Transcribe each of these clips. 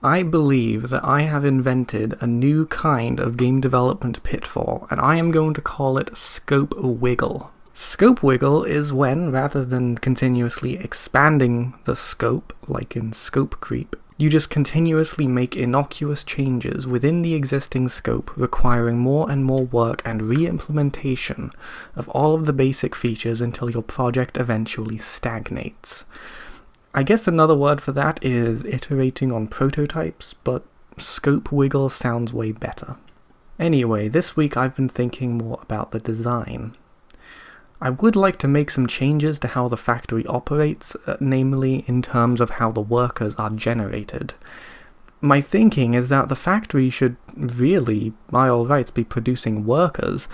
I believe that I have invented a new kind of game development pitfall, and I am going to call it scope wiggle. Scope wiggle is when, rather than continuously expanding the scope, like in scope creep, you just continuously make innocuous changes within the existing scope, requiring more and more work and re-implementation of all of the basic features until your project eventually stagnates. I guess another word for that is iterating on prototypes, but scope wiggle sounds way better. Anyway, this week I've been thinking more about the design. I would like to make some changes to how the factory operates, namely in terms of how the workers are generated. My thinking is that the factory should really, by all rights, be producing workers.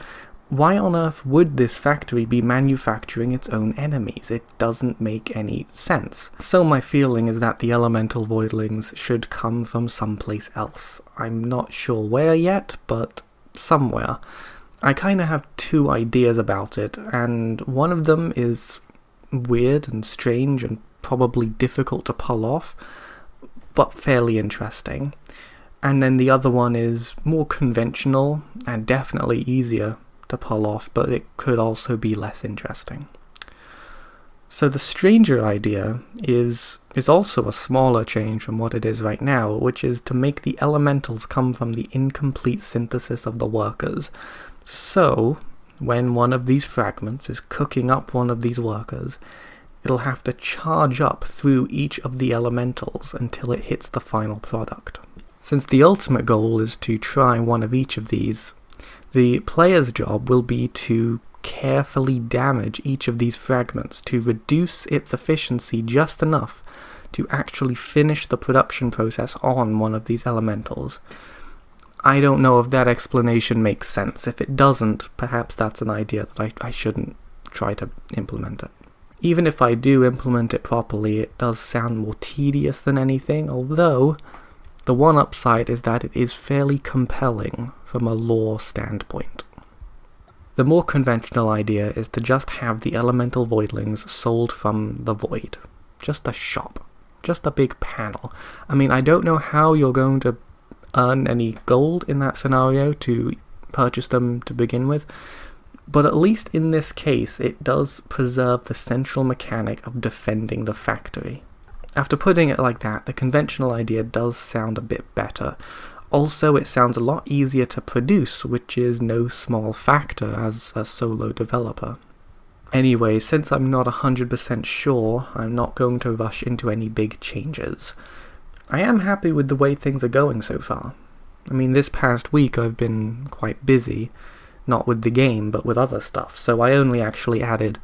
Why on earth would this factory be manufacturing its own enemies? It doesn't make any sense. So my feeling is that the elemental voidlings should come from someplace else. I'm not sure where yet, but somewhere. I kinda have two ideas about it, and one of them is weird and strange and probably difficult to pull off, but fairly interesting. And then the other one is more conventional and definitely easier to pull off, but it could also be less interesting. So the stranger idea is also a smaller change from what it is right now, which is to make the elementals come from the incomplete synthesis of the workers. So, when one of these fragments is cooking up one of these workers, it'll have to charge up through each of the elementals until it hits the final product. Since the ultimate goal is to try one of each of these, the player's job will be to carefully damage each of these fragments to reduce its efficiency just enough to actually finish the production process on one of these elementals. I don't know if that explanation makes sense. If it doesn't, perhaps that's an idea that I shouldn't try to implement it. Even if I do implement it properly, it does sound more tedious than anything, although the one upside is that it is fairly compelling from a lore standpoint. The more conventional idea is to just have the elemental voidlings sold from the void. Just a shop. Just a big panel. I mean, I don't know how you're going to earn any gold in that scenario to purchase them to begin with, but at least in this case it does preserve the central mechanic of defending the factory. After putting it like that, the conventional idea does sound a bit better. Also, it sounds a lot easier to produce, which is no small factor as a solo developer. Anyway, since I'm not 100% sure, I'm not going to rush into any big changes. I am happy with the way things are going so far. I mean, this past week I've been quite busy, not with the game, but with other stuff, so I only actually added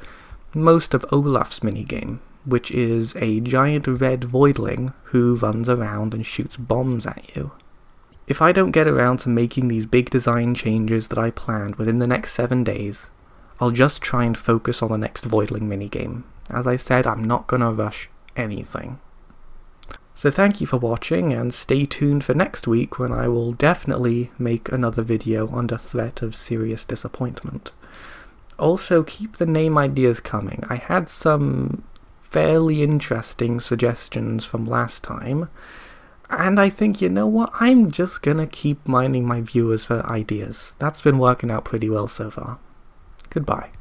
most of Olaf's minigame, which is a giant red voidling who runs around and shoots bombs at you. If I don't get around to making these big design changes that I planned within the next 7 days, I'll just try and focus on the next voidling minigame. As I said, I'm not gonna rush anything. So thank you for watching, and stay tuned for next week when I will definitely make another video under threat of serious disappointment. Also, keep the name ideas coming. I had some fairly interesting suggestions from last time, and I think, you know what, I'm just gonna keep mining my viewers for ideas. That's been working out pretty well so far. Goodbye.